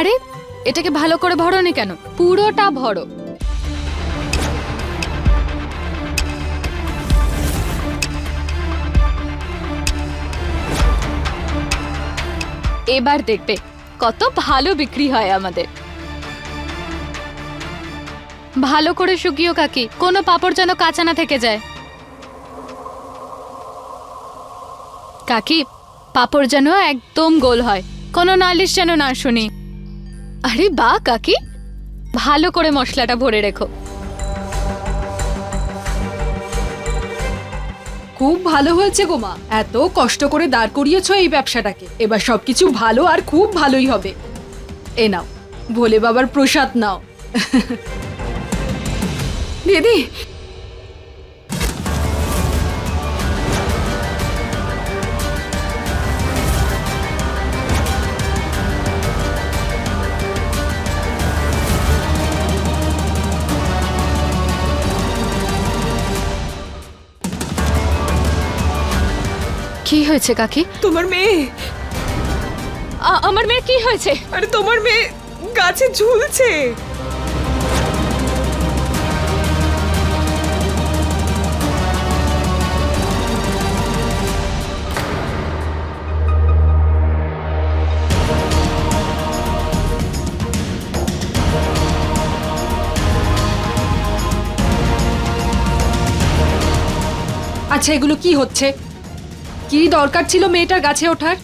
আরে এটাকে ভালো করে ভরোনি কেন? পুরোটা ভরো। এবার দেখবে কত ভালো বিক্রি হয় আমাদের। ভালো করে শুকিও কাকি, কোনো পাপড় যেন কাঁচা না থেকে যায়। কাকি, পাপড় যেন একদম গোল হয়, কোনো নালিশ যেন না শুনি। আরে বাহ কাকি, ভালো করে মশলাটা ভরে রেখো। খুব ভালো হয়েছে গো মা, এত কষ্ট করে দাঁড় করিয়েছো এই ব্যবসাটাকে। এবার সবকিছু ভালো আর খুব ভালোই হবে। এ নাও, ভোলে বাবার প্রসাদ নাও। দিদি, কি হয়েছে কাকি? তোমার মেয়ে, আমার মেয়ে কি হয়েছে? আরে তোমার মেয়ে গাছে ঝুলছে। আচ্ছা এগুলো কি হচ্ছে? কি দরকার ছিল মেয়েটার গাছে ওঠার?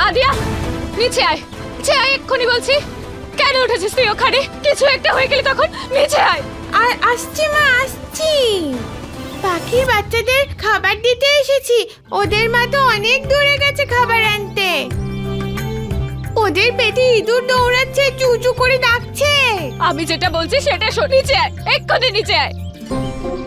আদিয়া, নিচে আয়, নিচে আয় এক্ষুনি বলছি। কেন উঠেছিস তুই ওখানে? কিছু একটা হয়ে গেলে তখন নিচে আয়। আর আসছি মা, আসছি। পাখির বাচ্চাদের খাবার দিতে এসেছি। ওদের মা তো অনেক দূরে গেছে খাবার আনতে। ওদের পেটে ইঁদুর দৌড়াচ্ছে, চুচু করে ডাকছে। আমি যেটা বলছি সেটা শোন, নিচে আয়, এক্ষুনি নিচে আয়।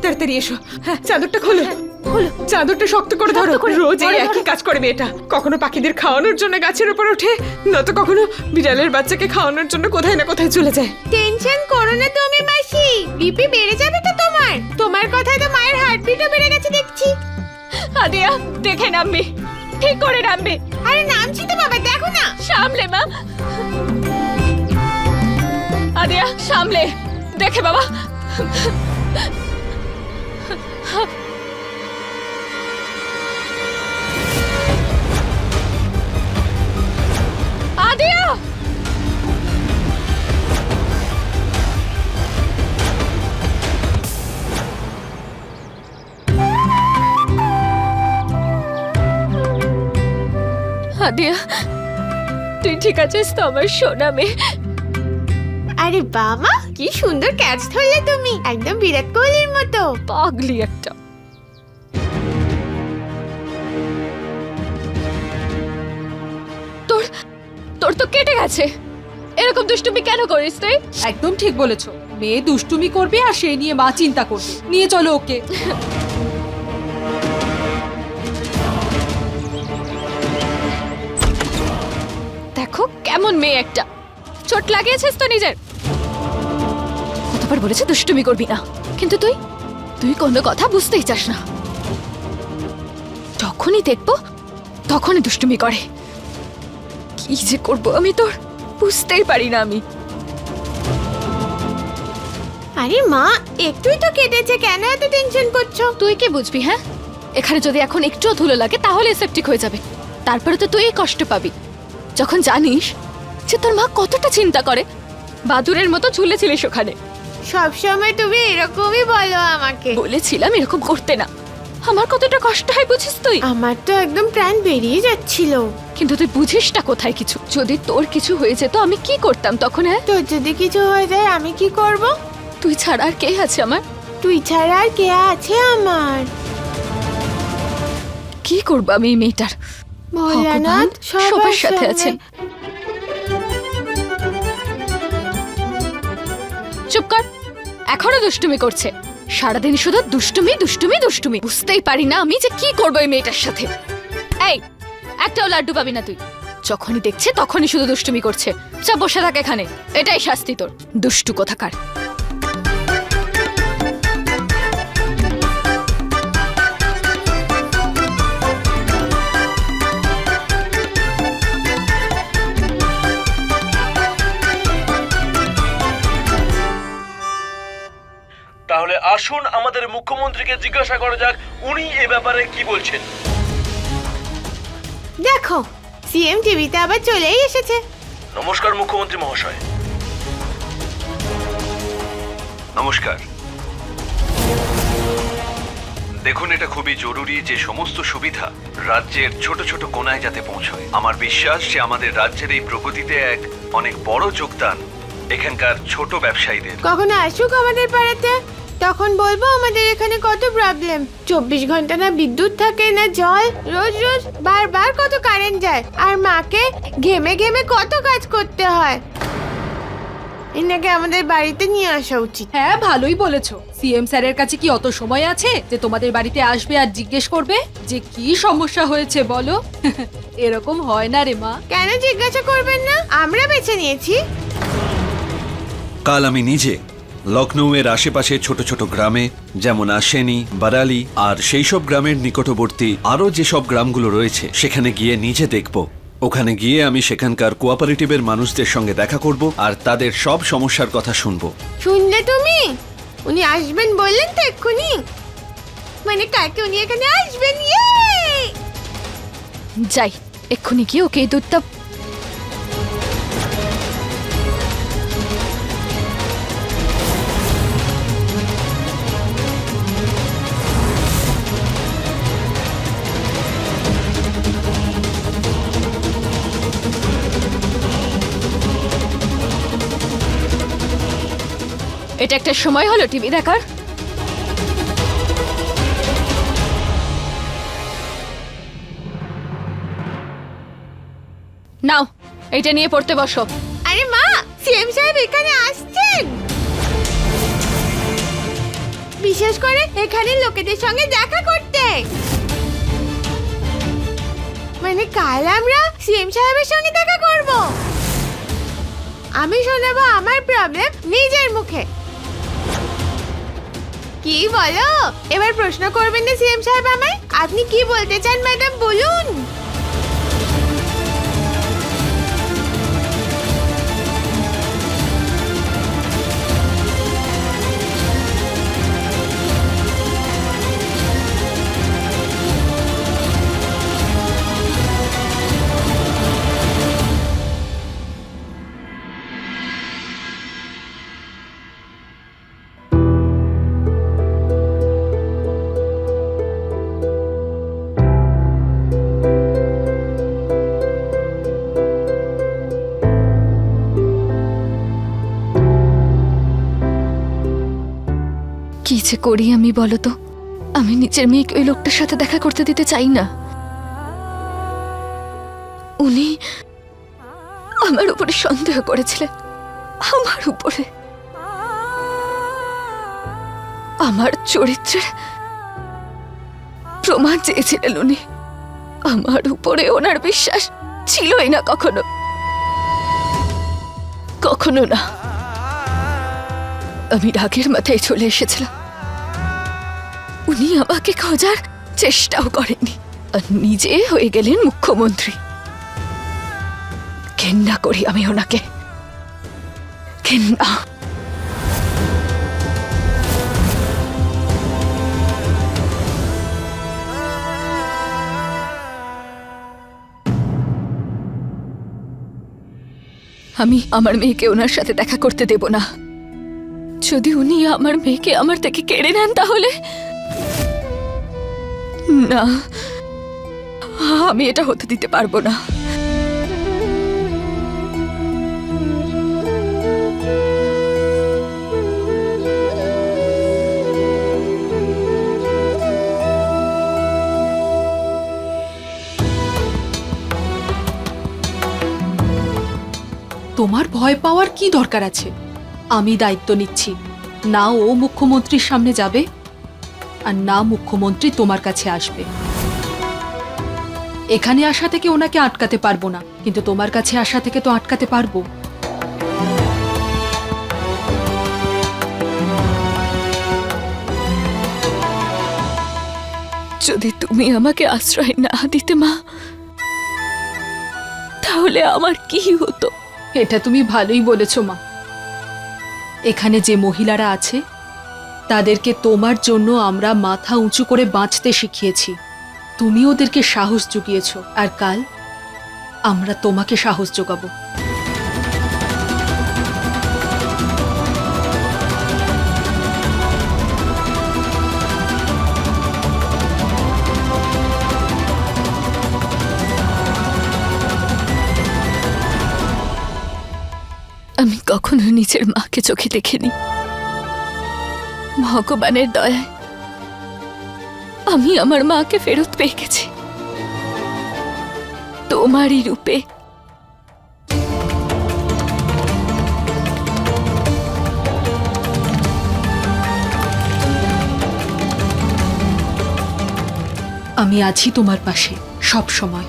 তাড়াতাড়ি এসো। হ্যাঁ, চাদরটা খোলো। খোলো। চাদরটা শক্ত করে ধরো। রোজ এই একই কাজ করে মেয়েটা। কখনো পাখিদের খাওয়ানোর জন্য গাছের উপর ওঠে, নয়তো কখনো বিড়ালের বাচ্চাকে খাওয়ানোর জন্য কোথায় না কোথায় চলে যায়। টেনশন করো না তুমি মাসি, বিপি বেড়ে যাবে তো তোমার। তোমার কথায় তো মায়ের হার্টবিটও বেড়ে গেছে দেখছি। আদিয়া, দেখে নামবি, ঠিক করে নামবি। আরে নামছি তো বাবা, দেখো না। সামলে মা। আদিয়া সামলে, দেখে বাবা। আদিয়া, আদিয়া, তুই ঠিক আছিস তো আমার সোনা মেয়ে? আরে বাবা, কি সুন্দর ক্যাচ ধরলে তুমি, একদম বিরাট কোহলির মতো। পাগলি একটা। তোর তোর তো কেটে গেছে। এরকম দুষ্টুমি কেন করিস তুই? একদম ঠিক বলেছো। মেয়ে দুষ্টুমি করবে আর সেই নিয়ে মা চিন্তা করবে। নিয়ে চলো ওকে। দেখো কেমন মেয়ে একটা। চোট লাগিয়েছিস তো নিজের। কতবার বলেছে দুষ্টুমি করবি না, কিন্তু তুই তুই কোনো কথা বুঝতেই চাস না। যখনই দেখবো তখনই দুষ্টুমি করে। কি যে করবো আমি তোর বুঝতেই পারি না আমি। আরে মা, একটুই তো কেটেছে, কেন এত টেনশন করছো? তুই কি বুঝবি? হ্যাঁ, এখানে যদি এখন একটুও ধুলো লাগে তাহলে সেপটিক হয়ে যাবে। তারপরে তো তুই কষ্ট পাবি, যখন জানিস যে তোর মা কতটা চিন্তা করে। বাদুরের মতো ঝুলেছিলিস ওখানে। সব সময় তুমি এরকমই বলো আমাকে। বলেছিলাম এরকম করতে না, আমার কতটা কষ্ট হয় বুঝিস তুই? আমার তো একদম প্রাণ বেরিয়ে যাচ্ছিল। কিন্তু তুই বুঝিসটা কোথায় কিছু? যদি তোর কিছু হয়ে যেত আমি কি করতাম তখন? হ্যাঁ, তোর যদি কিছু হয়ে যায় আমি কি করব? তুই ছাড়া আর কে আছে আমার? তুই ছাড়া আর কে আছে আমার? কি করবো আমি এই মেয়েটার? ভোলানাথ ভগবান সবার সাথে আছেন। চুপ কর, এখনো দুষ্টুমি করছে। সারাদিন শুধু দুষ্টুমি দুষ্টুমি দুষ্টুমি। বুঝতেই পারি না আমি যে কি করবো এই মেয়েটার সাথে। এই, একটাও লাড্ডু পাবি না তুই। যখনই দেখছে তখনই শুধু দুষ্টুমি করছে। চা বসে থাক এখানে, এটাই শাস্তি তোর, দুষ্টু কোথাকার। তাহলে আসুন আমাদের মুখ্যমন্ত্রীকে জিজ্ঞাসা করা যাক উনি এ ব্যাপারে কি বলছেন। দেখো, সিএম টিভিতে আবার চলেই এসেছে। নমস্কার মুখ্যমন্ত্রী মহাশয়। নমস্কার। দেখুন, এটা খুবই জরুরি যে সমস্ত সুবিধা রাজ্যের ছোট ছোট কোনায় যাতে পৌঁছয়। আমার বিশ্বাস যে আমাদের রাজ্যের এই প্রগতিতে এক অনেক বড় যোগদান এখানকার ছোট ব্যবসায়ীদের। কখনো আসুক আমাদের পাড়াতে, তখন বলবো আমাদের এখানে কত প্রবলেম। 24 ঘন্টা না বিদ্যুৎ থাকে না জল, রোজ রোজ বারবার কত কারেন্ট যায়, আর মাকে ঘেমে ঘেমে কত কাজ করতে হয়। এনাকে আমাদের বাড়িতে নিয়ে আসা উচিত। হ্যাঁ, ভালোই বলেছো। সিএম স্যারের কাছে কি অত সময় আছে যে তোমাদের বাড়িতে আসবে আর জিজ্ঞেস করবে যে কি সমস্যা হয়েছে বলো? এরকম হয় না রে মা। কেন জিজ্ঞাসা করবেন না? আমরা বেছে নিয়েছি। কাল আমি নিজে লখনৌয়ের আশেপাশে ছোট ছোট গ্রামে যেমন আশেনি, বারালি আর সেই সব গ্রামের নিকটবর্তী আরও যেসব গ্রামগুলো রয়েছে সেখানে গিয়ে নিজে দেখব। ওখানে গিয়ে আমি সেখানকার কোঅপারেটিভের মানুষদের সঙ্গে দেখা করব আর তাদের সব সমস্যার কথা শুনবো। শুনলে তুমি? উনি আসবেন বললেন তো এক্ষুনি, মানে কালকে উনি এখানে আসবেন। ইয়ে! যাই এক্ষুনি গিয়ে ওকে এই দুধটা। এটা একটা সময় হলো টিভি দেখার? নাও, এটা নিয়ে পড়তে বসো। আরে মা, সিএম সাহেব এখানে আসছেন। বিশেষ করে এখানে লোকেদের সঙ্গে দেখা করতে। মানে কাল আমরা সিএম সাহেবের সঙ্গে দেখা করব। আমি শোনাবো আমার প্রবলেম নিজের মুখে। কি বলো? এবার প্রশ্ন করবেন না সিএম সাহেব আমায়? আপনি কি বলতে চান ম্যাডাম বলুন। কি যে করি আমি বলো তো? আমি নিজের মেয়েকে ওই লোকটার সাথে দেখা করতে দিতে চাই না। উনি আমার উপরে সন্দেহ করেছিলেন, আমার উপরে, আমার চরিত্রের প্রমাণ চেয়েছিলেন উনি। আমার উপরে ওনার বিশ্বাস ছিলই না কখনো, কখনো না। আমি রাগের মাথায় চলে এসেছিলাম। উনি আমাকে খোঁজার চেষ্টাও করেননি আর নিজে হয়ে গেলেন মুখ্যমন্ত্রী। ঘেন্না করি আমি ওনাকে, ঘেন্না। আমি আমার মেয়েকে ওনার সাথে দেখা করতে দেব না। যদি উনি আমার মেয়েকে আমার থেকে কেড়ে নেন তাহলে না, আমি এটা হতে দিতে পারবো না। তোমার ভয় পাওয়ার কি দরকার আছে? আমি দায়িত্ব নিচ্ছি। না ও মুখ্যমন্ত্রীর সামনে যাবে, আর না মুখ্যমন্ত্রী তোমার কাছে আসবে। এখানে আসা থেকে ওনাকে আটকাতে পারবো না, কিন্তু তোমার কাছে আসা থেকে তো আটকাতে পারবো। যদি তুমি আমাকে আশ্রয় না দিতে মা, তাহলে আমার কি হতো? এটা তুমি ভালোই বলেছো মা। এখানে যে মহিলারা আছে তাদেরকে তোমার জন্য আমরা মাথা উঁচু করে বাঁচতে শিখিয়েছি। তুমি ওদেরকে সাহস জুগিয়েছো, আর কাল আমরা তোমাকে সাহস যোগাবো। আমি কখনো নিজের মাকে চোখে দেখিনি। ভগবানের দয়ায় আমি আমার মাকে ফেরত পেয়ে গেছি, তোমারই রূপে। আমি আছি তোমার পাশে সব সময়।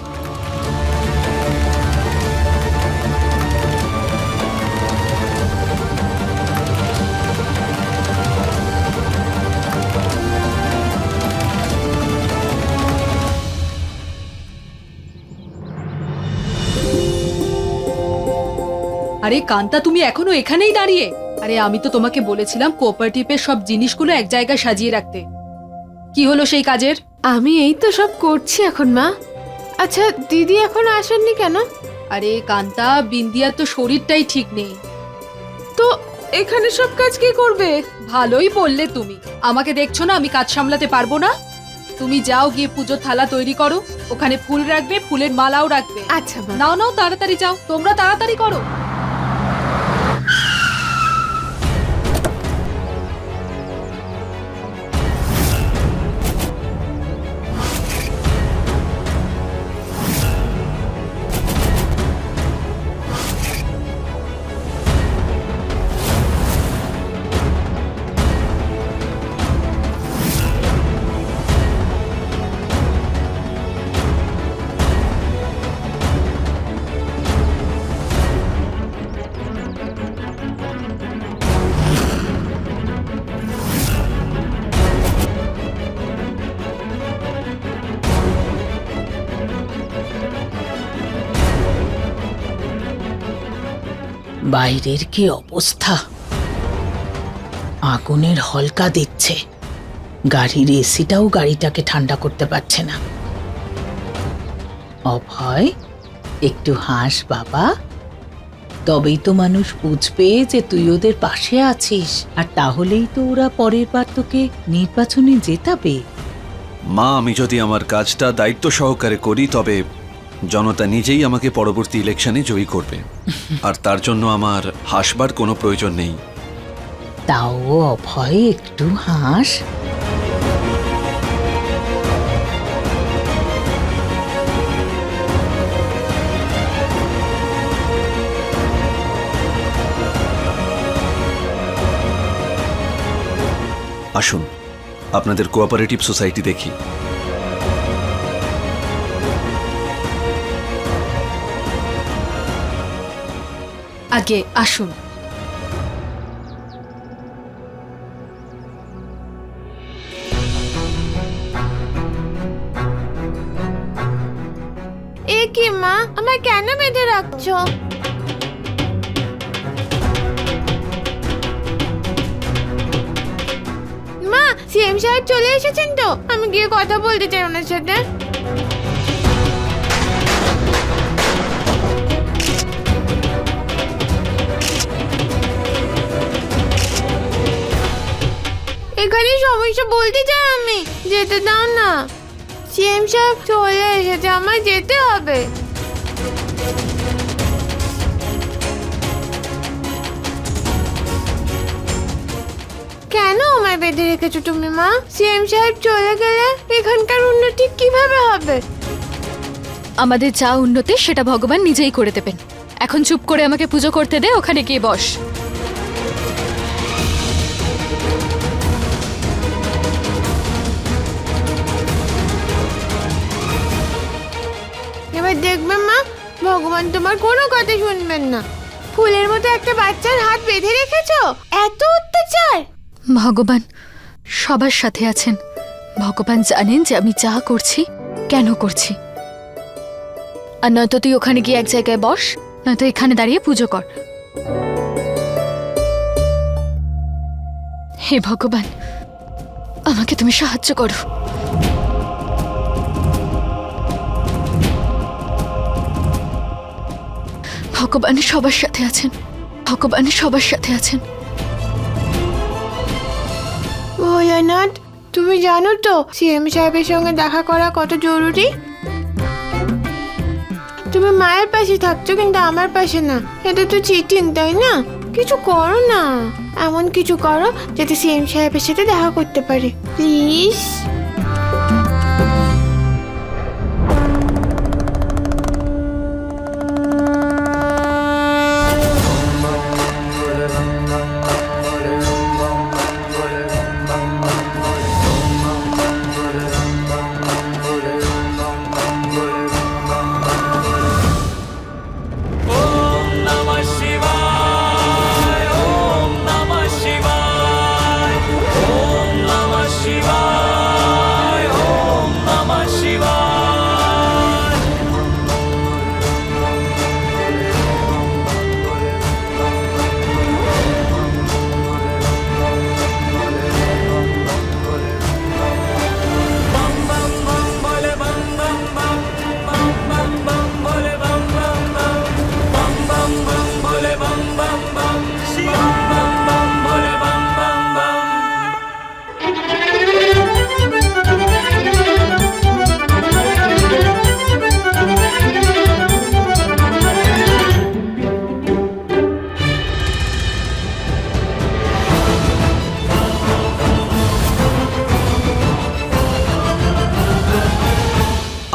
আরে কান্তা, তুমি এখনো এখানেই দাঁড়িয়ে? আরে আমি তো তোমাকে বলেছিলাম কোঅপারেটিভের সব জিনিসগুলো এক জায়গায় সাজিয়ে রাখতে। কি হলো সেই কাজের? আমি এই তো সব করছি এখন মা। আচ্ছা দিদি এখন আসেননি কেন? আরে কান্তা, বিন্দিয়ার তো শরীরটাই ঠিক নেই। তো এখানে সব কাজ কে করবে? ভালোই বললে তুমি। আমাকে দেখছো না আমি কাজ সামলাতে পারবো না? তুমি যাও, গিয়ে পুজোর থালা তৈরি করো, ওখানে ফুল রাখবে, ফুলের মালাও রাখবে। আচ্ছা মা। নাও নাও, তাড়াতাড়ি যাও, তোমরা তাড়াতাড়ি করো। বাইরের কি অবস্থা! আগুনের হলকা দিচ্ছে, গাড়ির এসিটাও গাড়িটাকে ঠান্ডা করতে পারছে না। অভয়, একটু হাস বাবা, তবেই তো মানুষ বুঝবে যে তুই ওদের পাশে আছিস, আর তাহলেই তো ওরা পরের বার তোকে নির্বাচনে জেতাবে। মা, আমি যদি আমার কাজটা দায়িত্ব সহকারে করি তবে জনতা নিজেই আমাকে পরবর্তী ইলেকশনে জয়ী করবে, আর তার জন্য আমার হাসবার কোনো প্রয়োজন নেই। তাও অভয়, একটু হাস। আসুন আপনাদের কোঅপারেটিভ সোসাইটি দেখি। আগে আসুন। এ কি মা, আমায় কেন বেঁধে রাখছো? মা, সিএম সাহেব চলে এসেছেন তো, আমি গিয়ে কথা বলতে চাই ওনার সাথে। এখানে সমস্যা বলতে চাই আমি, যেতে দাও না। সিএম সাহেব চলে এসেছে, আমার যেতে হবে। কেন আমায় বেঁধে রেখেছো তুমি মা? সিএম সাহেব চলে গেলে এখানকার উন্নতি কিভাবে হবে? আমাদের যা উন্নতি সেটা ভগবান নিজেই করে দেবেন। এখন চুপ করে আমাকে পুজো করতে দে, ওখানে গিয়ে বস। এবার দেখবেন মা, ভগবান তোমার কোনো কথা শুনবেন না। ফুলের মতো একটা বাচ্চার হাত বেঁধে রেখেছো, এত অত্যাচার। ভগবান সবার সাথে আছেন। ভগবান জানেন যে আমি যা করছি কেন করছি। আর নয়তো তুই ওখানে গিয়ে এক জায়গায় বস, নয়তো এখানে দাঁড়িয়ে পুজো কর। হে ভগবান, আমাকে তুমি সাহায্য করো। ভগবান সবার সাথে আছেন, ভগবান সবার সাথে আছেন। ভোলানাথ, তুমি জানো তো সিএম সাহেবের সঙ্গে দেখা করা কত জরুরি? তুমি মায়ের পাশে থাকছো কিন্তু আমার পাশে না, এটা তো চিটিং, তাই না? কিছু করো না, এমন কিছু করো যাতে সিএম সাহেবের সাথে দেখা করতে পারে, প্লিজ।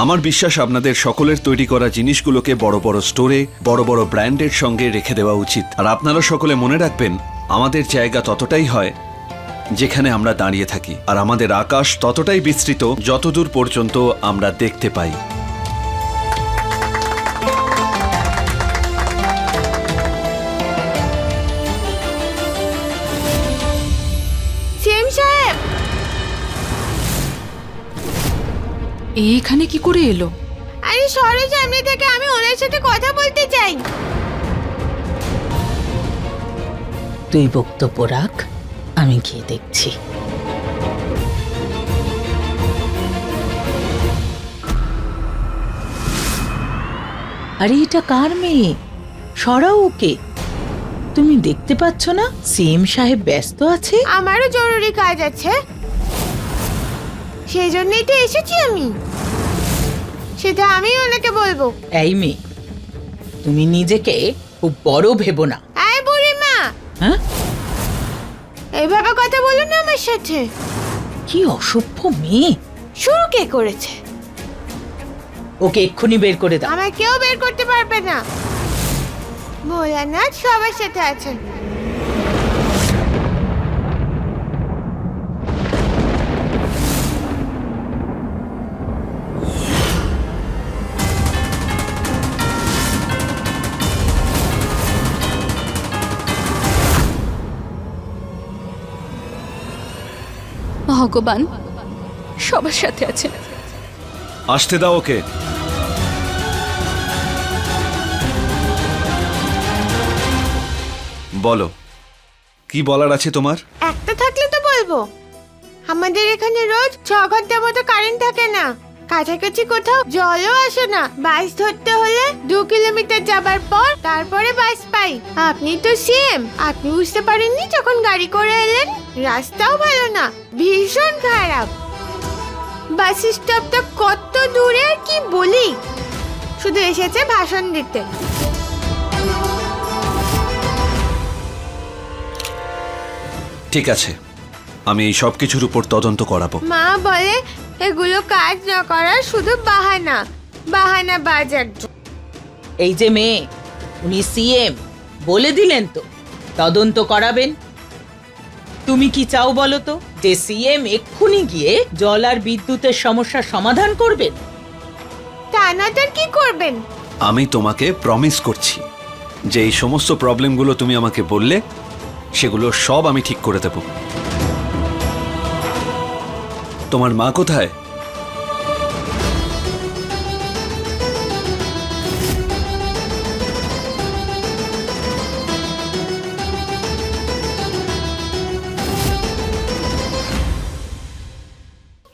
আমার বিশ্বাস আপনাদের সকলের তৈরি করা জিনিসগুলোকে বড় বড় স্টোরে বড় বড় ব্র্যান্ডের সঙ্গে রেখে দেওয়া উচিত। আর আপনারা সকলে মনে রাখবেন, আমাদের জায়গা ততটাই হয় যেখানে আমরা দাঁড়িয়ে থাকি, আর আমাদের আকাশ ততটাই বিস্তৃত যতদূর পর্যন্ত আমরা দেখতে পাই। সিএম সাহেব, এখানে কি করে এলো? আরে সরো সামনে থেকে, আমি ওনার সাথে কথা বলতে চাই। তুই বক্তব্য রাখ, আমি গিয়ে দেখছি। আরে এটা কার মেয়ে? সরাও ওকে। তুমি দেখতে পাচ্ছ না সিএম সাহেব ব্যস্ত আছে? আমারও জরুরি কাজ আছে, সেই জন্যই তো এসেছি আমি। সেটা আমি ওনাকে বলবো। এই মেয়ে, তুমি নিজেকে খুব বড় ভেবো না। আয় বুড়িমা, হ্যাঁ, এইভাবে কথা বলো না আমার সাথে। কি অসভ্য মেয়ে! শুরু কে করেছে? ওকে এক্ষুনি বের করে দাও। আমায় কেউ বের করতে পারবে না। ভোলানাথ সবার সাথে আছেন। ভগবান সবার সাথে আছেন। আসতে দাও ওকে। বলো, কি বলার আছে তোমার? একটা থাকলে তো বলবো। আমাদের এখানে রোজ 6 ঘন্টা মতো কারেন্ট থাকে না, কাছাকাছি কোথাও জলও আসে না। বাস ধরতে হলে 2 কিলোমিটার যাবার পর তারপরে বাস পাই। আপনি তো সিএম, আপনি বুঝতে পারেননি যখন গাড়ি করে এলেন? রাস্তাও ভালো না, ভীষণ খারাপ। বাস স্টপটা কত দূরে আর কি বলি, শুধু এসেছে ভাষণ দিতে। ঠিক আছে, আমি এই সব কিছুর উপর তদন্ত করাবো। মা বলে এগুলো কাজ না করার শুধু বাহানা, বাহানা বাজ একজন। এই যে মেয়ে, উনি সিএম বলে দিলেন তো তদন্ত করাবেন। তুমি কি চাও বলো তো, যে সিএম এক্ষুনি গিয়ে জল আর বিদ্যুতের সমস্যার সমাধান করবেন? তা না তার কি করবেন? আমি তোমাকে প্রমিস করছি যে এই সমস্ত প্রবলেমগুলো তুমি আমাকে বললে সেগুলো সব আমি ঠিক করে দেব। তোমার মা কোথায়?